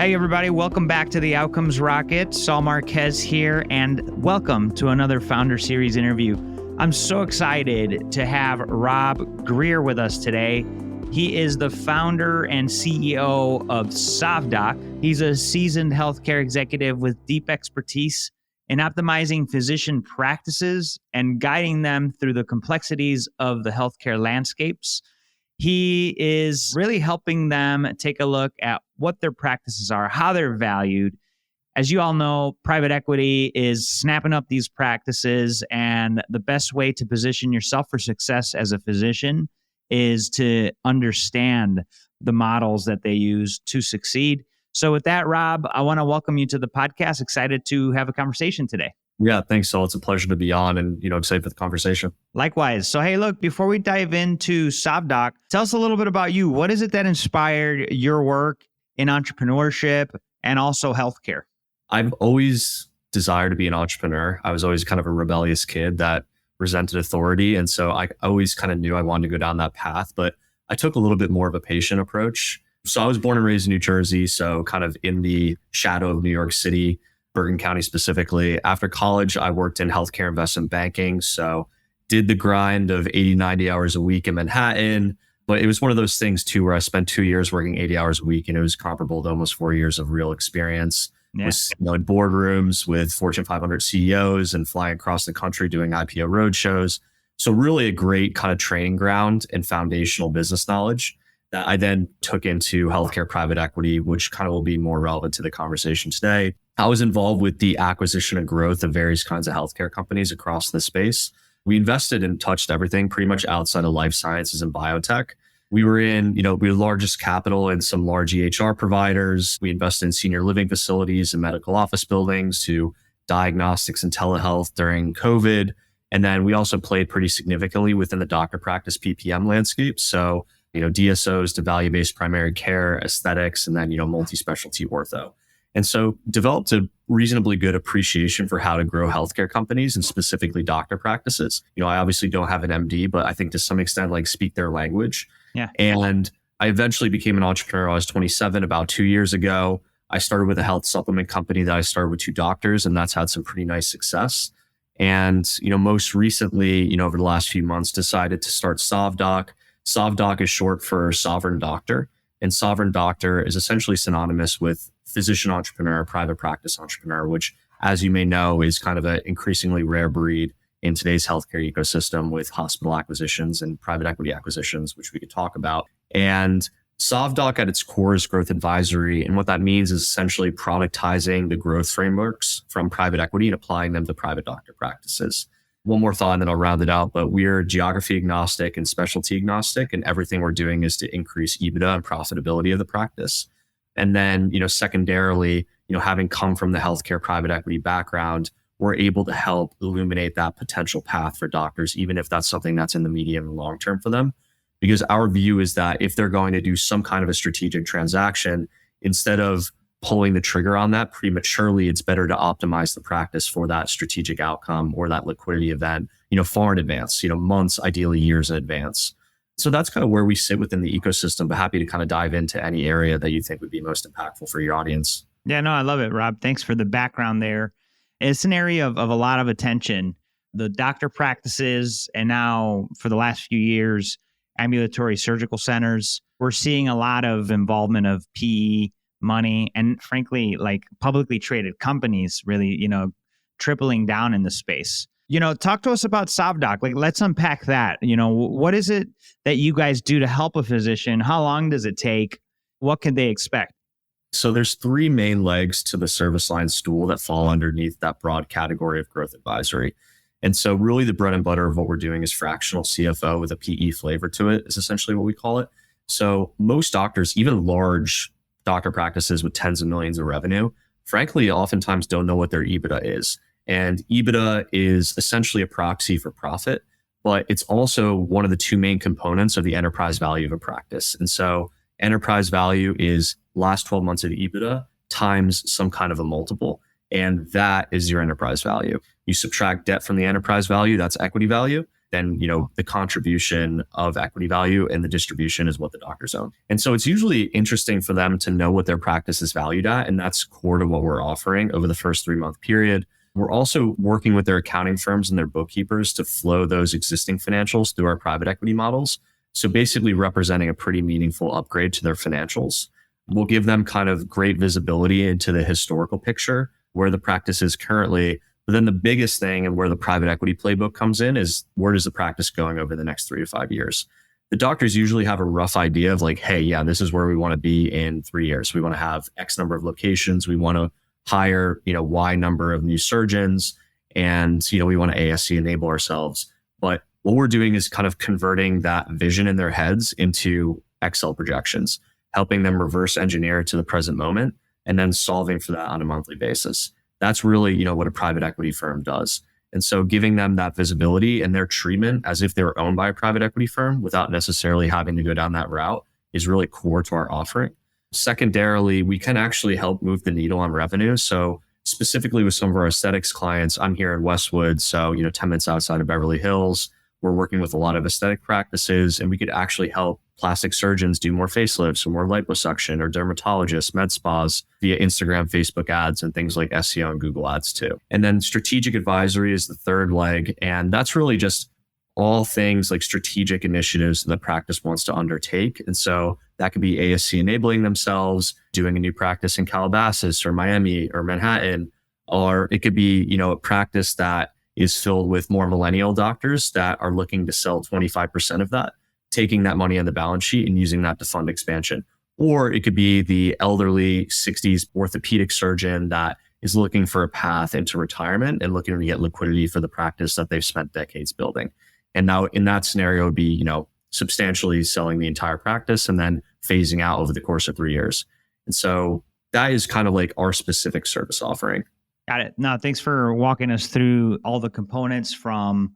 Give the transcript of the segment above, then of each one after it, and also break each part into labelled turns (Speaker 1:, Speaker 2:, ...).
Speaker 1: Hey everybody, welcome back to the Outcomes Rocket. Saul Marquez here, and welcome to another Founder Series interview. I'm so excited to have Rob Greer with us today. He is the founder and CEO of SovDoc. He's a seasoned healthcare executive with deep expertise in optimizing physician practices and guiding them through the complexities of the healthcare landscapes. He is really helping them take a look at what their practices are, how they're valued. As you all know, private equity is snapping up these practices, and the best way to position yourself for success as a physician is to understand the models that they use to succeed. So with that, Rob, I want to welcome you to the podcast. Excited to have a conversation today.
Speaker 2: Yeah, thanks, Saul. It's a pleasure to be on and, excited for the conversation.
Speaker 1: Likewise. So, hey, look, before we dive into SovDoc, tell us a little bit about you. What is it that inspired your work in entrepreneurship and also healthcare?
Speaker 2: I've always desired to be an entrepreneur. I was always kind of a rebellious kid that resented authority. And so I always kind of knew I wanted to go down that path, but I took a little bit more of a patient approach. So I was born and raised in New Jersey, so kind of in the shadow of New York City, Bergen County specifically. After college, I worked in healthcare investment banking. So did the grind of 80, 90 hours a week in Manhattan. But it was one of those things too, where I spent 2 years working 80 hours a week, and it was comparable to almost 4 years of real experience.
Speaker 1: Yeah.
Speaker 2: Was, in boardrooms with Fortune 500 CEOs and flying across the country doing IPO roadshows. So really a great kind of training ground and foundational business knowledge that I then took into healthcare private equity, which kind of will be more relevant to the conversation today. I was involved with the acquisition and growth of various kinds of healthcare companies across the space. We invested and touched everything pretty much outside of life sciences and biotech. We were in, we were the largest capital in some large EHR providers. We invested in senior living facilities and medical office buildings to diagnostics and telehealth during COVID. And then we also played pretty significantly within the doctor practice PPM landscape. So, DSOs to value-based primary care, aesthetics, and then, multi-specialty ortho. And so developed a reasonably good appreciation for how to grow healthcare companies and specifically doctor practices. I obviously don't have an MD, but I think to some extent, speak their language.
Speaker 1: Yeah.
Speaker 2: And I eventually became an entrepreneur. I was 27 about 2 years ago. I started with a health supplement company that I started with 2 doctors, and that's had some pretty nice success. And, most recently, over the last few months, decided to start SovDoc. SovDoc is short for Sovereign Doctor, and Sovereign Doctor is essentially synonymous with physician entrepreneur, private practice entrepreneur, which, as you may know, is kind of an increasingly rare breed in today's healthcare ecosystem with hospital acquisitions and private equity acquisitions, which we could talk about. And SovDoc at its core is growth advisory. And what that means is essentially productizing the growth frameworks from private equity and applying them to private doctor practices. One more thought and then I'll round it out, but we're geography agnostic and specialty agnostic, and everything we're doing is to increase EBITDA and profitability of the practice. And then, secondarily, having come from the healthcare private equity background, we're able to help illuminate that potential path for doctors, even if that's something that's in the medium and long term for them. Because our view is that if they're going to do some kind of a strategic transaction, instead of pulling the trigger on that prematurely, it's better to optimize the practice for that strategic outcome or that liquidity event, far in advance, months, ideally years in advance. So that's kind of where we sit within the ecosystem, but happy to kind of dive into any area that you think would be most impactful for your audience.
Speaker 1: Yeah, no, I love it, Rob. Thanks for the background there. It's an area of a lot of attention. The doctor practices, and now for the last few years, ambulatory surgical centers. We're seeing a lot of involvement of PE money and frankly, publicly traded companies really, tripling down in the space. Talk to us about SovDoc. Let's unpack that. What is it that you guys do to help a physician? How long does it take? What can they expect?
Speaker 2: So there's 3 main legs to the service line stool that fall underneath that broad category of growth advisory. And so really the bread and butter of what we're doing is fractional CFO with a PE flavor to it is essentially what we call it. So most doctors, even large doctor practices with tens of millions of revenue, frankly, oftentimes don't know what their EBITDA is. And EBITDA is essentially a proxy for profit, but it's also one of the 2 main components of the enterprise value of a practice. And so enterprise value is last 12 months of EBITDA times some kind of a multiple. And that is your enterprise value. You subtract debt from the enterprise value, that's equity value. then, the contribution of equity value and the distribution is what the doctors own. And so it's usually interesting for them to know what their practice is valued at. And that's core to what we're offering over the first 3-month period. We're also working with their accounting firms and their bookkeepers to flow those existing financials through our private equity models. So basically representing a pretty meaningful upgrade to their financials. We'll give them kind of great visibility into the historical picture, where the practice is currently. But then the biggest thing and where the private equity playbook comes in is, where does the practice going over the next 3 to 5 years? The doctors usually have a rough idea of like, hey, yeah, this is where we want to be in 3 years. We want to have X number of locations. We want to hire, Y number of new surgeons, and, we want to ASC enable ourselves. But what we're doing is kind of converting that vision in their heads into Excel projections, helping them reverse engineer to the present moment, and then solving for that on a monthly basis. That's really, what a private equity firm does. And so giving them that visibility and their treatment as if they were owned by a private equity firm without necessarily having to go down that route is really core to our offering. Secondarily, we can actually help move the needle on revenue. So specifically with some of our aesthetics clients, I'm here in Westwood, so 10 minutes outside of Beverly Hills. We're working with a lot of aesthetic practices, and we could actually help plastic surgeons do more facelifts or more liposuction, or dermatologists, med spas via Instagram, Facebook ads, and things like SEO and Google ads too. And then strategic advisory is the third leg. And that's really just all things like strategic initiatives that the practice wants to undertake. And so that could be ASC enabling themselves, doing a new practice in Calabasas or Miami or Manhattan, or it could be, a practice that is filled with more millennial doctors that are looking to sell 25% of that, taking that money on the balance sheet and using that to fund expansion. Or it could be the elderly 60s orthopedic surgeon that is looking for a path into retirement and looking to get liquidity for the practice that they've spent decades building. And now in that scenario, it would be, substantially selling the entire practice and then phasing out over the course of 3 years. And so that is kind of like our specific service offering.
Speaker 1: Got it. No, thanks for walking us through all the components, from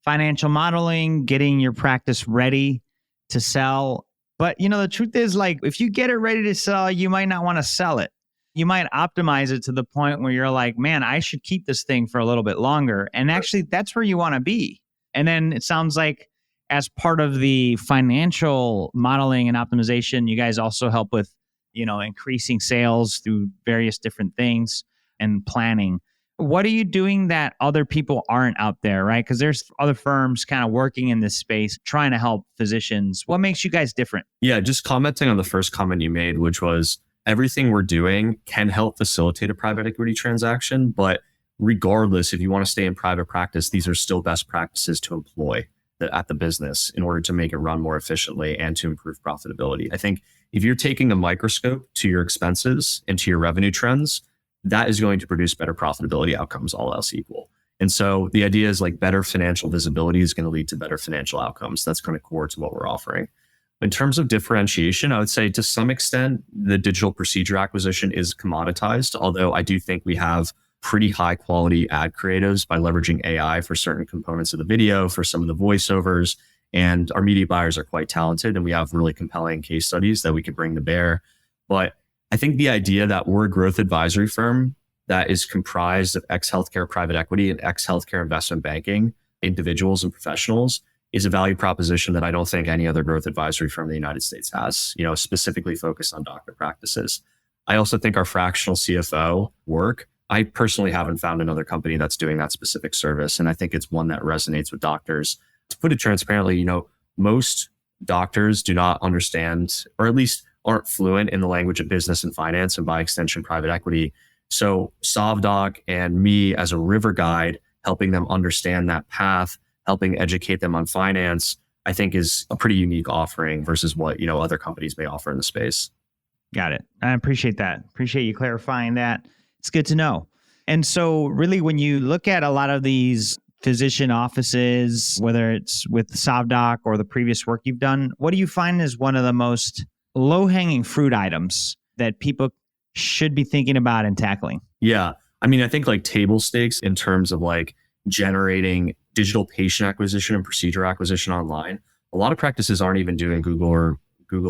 Speaker 1: financial modeling, getting your practice ready to sell. But, the truth is, like, if you get it ready to sell, you might not want to sell it. You might optimize it to the point where you're like, man, I should keep this thing for a little bit longer. And actually, that's where you want to be. And then it sounds like, as part of the financial modeling and optimization, you guys also help with, increasing sales through various different things and planning. What are you doing that other people aren't out there, right? Because there's other firms kind of working in this space, trying to help physicians. What makes you guys different?
Speaker 2: Yeah, just commenting on the first comment you made, which was everything we're doing can help facilitate a private equity transaction. But regardless, if you want to stay in private practice, these are still best practices to employ at the business in order to make it run more efficiently and to improve profitability. I think if you're taking a microscope to your expenses and to your revenue trends, that is going to produce better profitability outcomes, all else equal. And so the idea is like better financial visibility is going to lead to better financial outcomes. That's kind of core to what we're offering. In terms of differentiation, I would say to some extent, the digital procedure acquisition is commoditized, although I do think we have pretty high quality ad creatives by leveraging AI for certain components of the video, for some of the voiceovers, and our media buyers are quite talented, and we have really compelling case studies that we could bring to bear. But I think the idea that we're a growth advisory firm that is comprised of ex-healthcare private equity and ex-healthcare investment banking individuals and professionals is a value proposition that I don't think any other growth advisory firm in the United States has, specifically focused on doctor practices. I also think our fractional CFO work, I personally haven't found another company that's doing that specific service. And I think it's one that resonates with doctors. To put it transparently, most doctors do not understand, or at least aren't fluent in the language of business and finance, and by extension, private equity. So SovDoc and me as a river guide, helping them understand that path, helping educate them on finance, I think is a pretty unique offering versus what, other companies may offer in the space.
Speaker 1: Got it. I appreciate that. Appreciate you clarifying that. It's good to know. And so really, when you look at a lot of these physician offices, whether it's with SovDoc or the previous work you've done, what do you find is one of the most low-hanging fruit items that people should be thinking about and tackling?
Speaker 2: Yeah. I think like table stakes in terms of like generating digital patient acquisition and procedure acquisition online. A lot of practices aren't even doing Google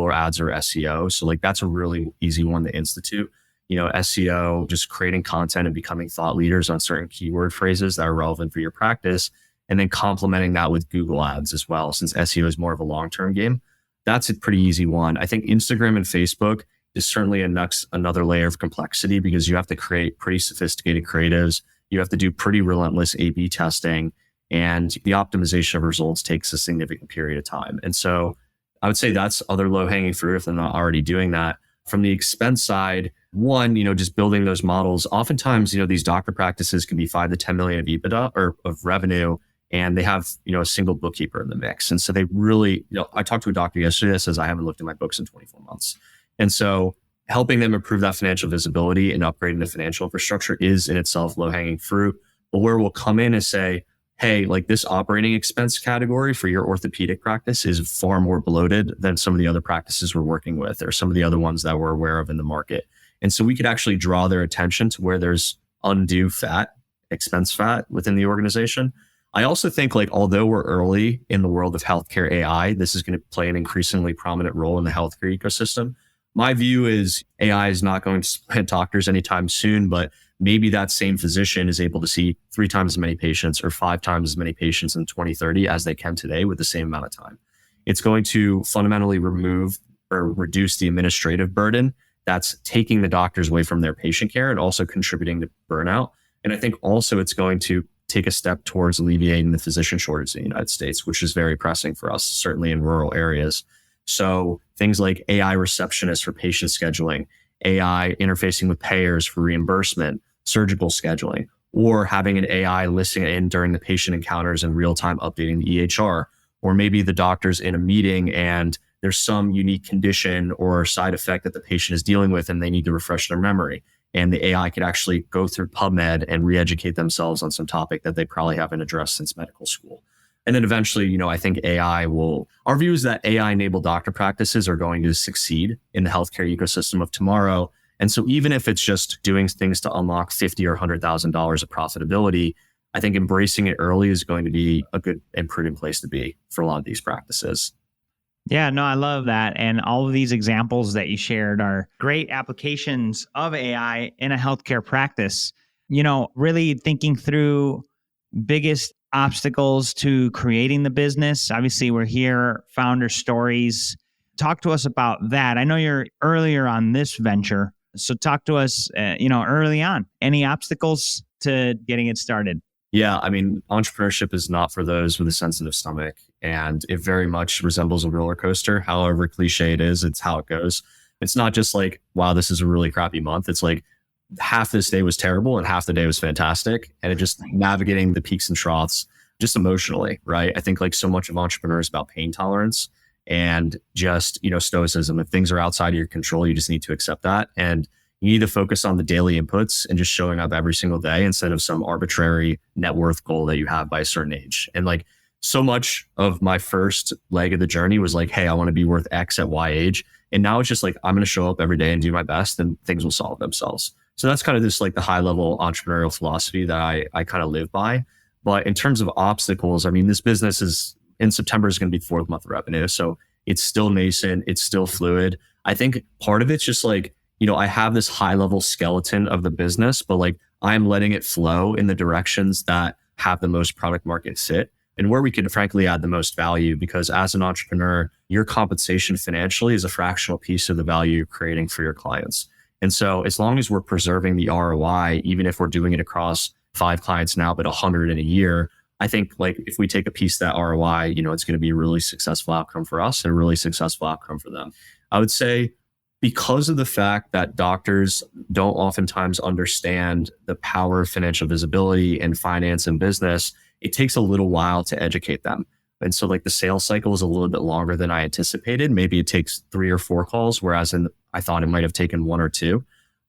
Speaker 2: or ads or SEO. So like that's a really easy one to institute. SEO, just creating content and becoming thought leaders on certain keyword phrases that are relevant for your practice. and then complementing that with Google ads as well, since SEO is more of a long-term game. That's a pretty easy one. I think Instagram and Facebook is certainly another layer of complexity because you have to create pretty sophisticated creatives. You have to do pretty relentless A/B testing, and the optimization of results takes a significant period of time. And so I would say that's other low-hanging fruit if they're not already doing that. From the expense side, one, just building those models. Oftentimes, these doctor practices can be 5 to 10 million of EBITDA or of revenue, and they have, a single bookkeeper in the mix. And so they really, I talked to a doctor yesterday that says, I haven't looked at my books in 24 months. And so helping them improve that financial visibility and upgrading the financial infrastructure is in itself low-hanging fruit. But where we'll come in and say, hey, like this operating expense category for your orthopedic practice is far more bloated than some of the other practices we're working with or some of the other ones that we're aware of in the market. And so we could actually draw their attention to where there's undue fat, expense fat within the organization. I also think although we're early in the world of healthcare AI, this is going to play an increasingly prominent role in the healthcare ecosystem. My view is AI is not going to supplant doctors anytime soon, but maybe that same physician is able to see 3 times as many patients or 5 times as many patients in 2030 as they can today with the same amount of time. It's going to fundamentally remove or reduce the administrative burden that's taking the doctors away from their patient care and also contributing to burnout. And I think also it's going to take a step towards alleviating the physician shortage in the United States, which is very pressing for us, certainly in rural areas. So things like AI receptionists for patient scheduling, AI interfacing with payers for reimbursement, surgical scheduling, or having an AI listening in during the patient encounters and real-time updating the EHR, or maybe the doctor's in a meeting and there's some unique condition or side effect that the patient is dealing with and they need to refresh their memory. And the AI could actually go through PubMed and re-educate themselves on some topic that they probably haven't addressed since medical school. And then eventually, I think our view is that AI-enabled doctor practices are going to succeed in the healthcare ecosystem of tomorrow. And so even if it's just doing things to unlock $50,000 or $100,000 of profitability, I think embracing it early is going to be a good and prudent place to be for a lot of these practices.
Speaker 1: Yeah, no, I love that. And all of these examples that you shared are great applications of AI in a healthcare practice. Really thinking through biggest obstacles to creating the business. Obviously, we're here, founder stories. Talk to us about that. I know you're earlier on this venture. So talk to us, early on. Any obstacles to getting it started?
Speaker 2: Yeah, I mean, entrepreneurship is not for those with a sensitive stomach, and it very much resembles a roller coaster. However cliche it is, it's how it goes. It's not just wow, this is a really crappy month. It's half this day was terrible and half the day was fantastic. And it just navigating the peaks and troughs just emotionally, right? I think so much of entrepreneurs about pain tolerance and just, stoicism. If things are outside of your control, you just need to accept that. And you need to focus on the daily inputs and just showing up every single day instead of some arbitrary net worth goal that you have by a certain age. And so much of my first leg of the journey was hey, I want to be worth X at Y age. And now it's just I'm going to show up every day and do my best and things will solve themselves. So that's kind of just the high level entrepreneurial philosophy that I kind of live by. But in terms of obstacles, I mean, this business is in September is going to be 4th month of revenue. So it's still nascent. It's still fluid. I think part of it's just I have this high level skeleton of the business, but I'm letting it flow in the directions that have the most product market fit and where we can frankly add the most value, because as an entrepreneur, your compensation financially is a fractional piece of the value you're creating for your clients. And so as long as we're preserving the ROI, even if we're doing it across 5 clients now, but 100 in a year, I think if we take a piece of that ROI, it's going to be a really successful outcome for us and a really successful outcome for them. I would say because of the fact that doctors don't oftentimes understand the power of financial visibility in finance and business, it takes a little while to educate them. And so the sales cycle is a little bit longer than I anticipated. Maybe it takes 3 or 4 calls, whereas I thought it might have taken 1 or 2.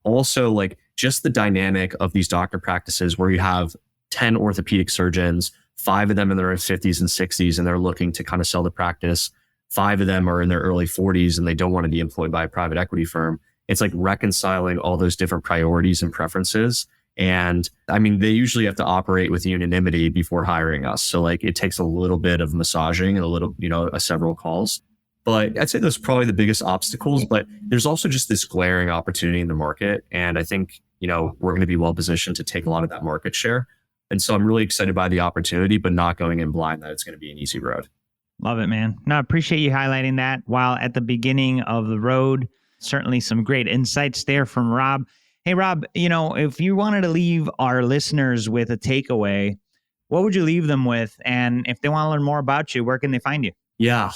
Speaker 2: Also, just the dynamic of these doctor practices where you have 10 orthopedic surgeons, 5 of them in their 50s and 60s, and they're looking to kind of sell the practice. 5 of them are in their early 40s and they don't want to be employed by a private equity firm. It's reconciling all those different priorities and preferences. And I mean, they usually have to operate with unanimity before hiring us. So it takes a little bit of massaging and a little, several calls. But I'd say those are probably the biggest obstacles. But there's also just this glaring opportunity in the market. And I think, we're going to be well positioned to take a lot of that market share. And so I'm really excited by the opportunity, but not going in blind that it's going to be an easy road.
Speaker 1: Love it, man. No, I appreciate you highlighting that while at the beginning of the road. Certainly some great insights there from Rob. Hey, Rob, if you wanted to leave our listeners with a takeaway, what would you leave them with? And if they want to learn more about you, where can they find you?
Speaker 2: Yeah.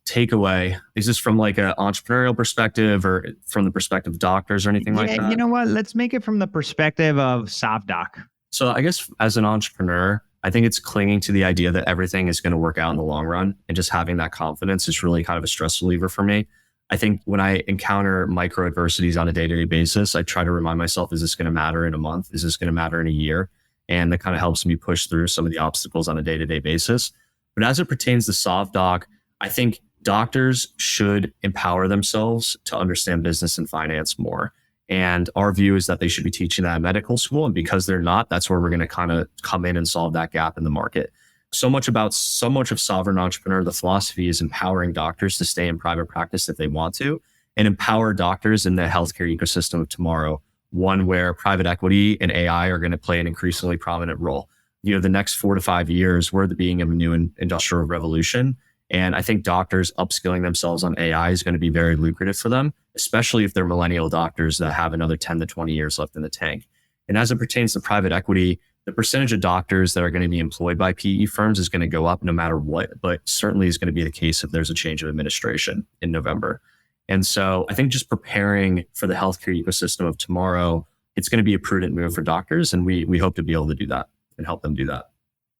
Speaker 2: Takeaway. Is this from like an entrepreneurial perspective or from the perspective of doctors or anything like that?
Speaker 1: You know what? Let's make it from the perspective of SovDoc.
Speaker 2: So I guess as an entrepreneur, I think it's clinging to the idea that everything is going to work out in the long run, and just having that confidence is really kind of a stress reliever for me. I think when I encounter micro adversities on a day-to-day basis, I try to remind myself, is this going to matter in a month? Is this going to matter in a year? And that kind of helps me push through some of the obstacles on a day-to-day basis. But as it pertains to SovDoc, I think doctors should empower themselves to understand business and finance more. And our view is that they should be teaching that at medical school. And because they're not, that's where we're going to kind of come in and solve that gap in the market. So much of Sovereign Entrepreneur, the philosophy is empowering doctors to stay in private practice if they want to, and empower doctors in the healthcare ecosystem of tomorrow, one where private equity and AI are going to play an increasingly prominent role. The next 4 to 5 years, we're at the beginning of a new industrial revolution. And I think doctors upskilling themselves on AI is going to be very lucrative for them, especially if they're millennial doctors that have another 10 to 20 years left in the tank. And as it pertains to private equity, the percentage of doctors that are going to be employed by PE firms is going to go up no matter what, but certainly is going to be the case if there's a change of administration in November. And so I think just preparing for the healthcare ecosystem of tomorrow, it's going to be a prudent move for doctors. And we hope to be able to do that and help them do that.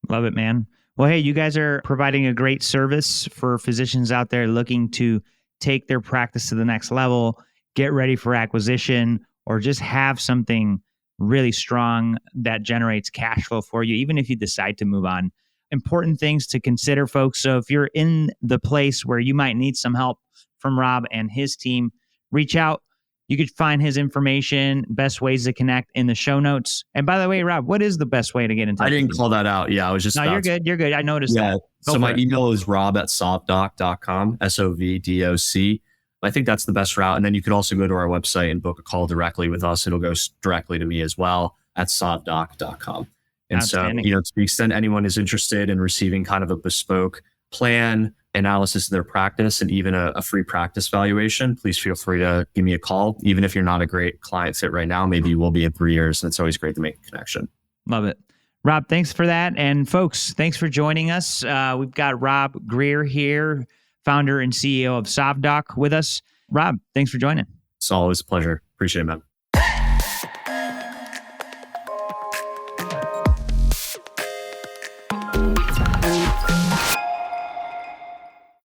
Speaker 1: Love it, man. Well, hey, you guys are providing a great service for physicians out there looking to take their practice to the next level, get ready for acquisition, or just have something really strong that generates cash flow for you, even if you decide to move on. Important things to consider, folks. So if you're in the place where you might need some help from Rob and his team, reach out. You could find his information, best ways to connect in the show notes. And by the way, Rob, what is the best way to get in touch?
Speaker 2: I didn't call that out. Yeah, I was just...
Speaker 1: No, you're good. You're good. I noticed that.
Speaker 2: So my email is rob@sovdoc.com, SOVDOC. I think that's the best route. And then you could also go to our website and book a call directly with us. It'll go directly to me as well at sovdoc.com. And so, to the extent anyone is interested in receiving kind of a bespoke plan, analysis of their practice, and even a free practice valuation, please feel free to give me a call. Even if you're not a great client fit right now, maybe you will be in 3 years. And it's always great to make a connection.
Speaker 1: Love it. Rob, thanks for that. And folks, thanks for joining us. We've got Rob Greer here, founder and CEO of SovDoc with us. Rob, thanks for joining.
Speaker 2: It's always a pleasure. Appreciate it, man.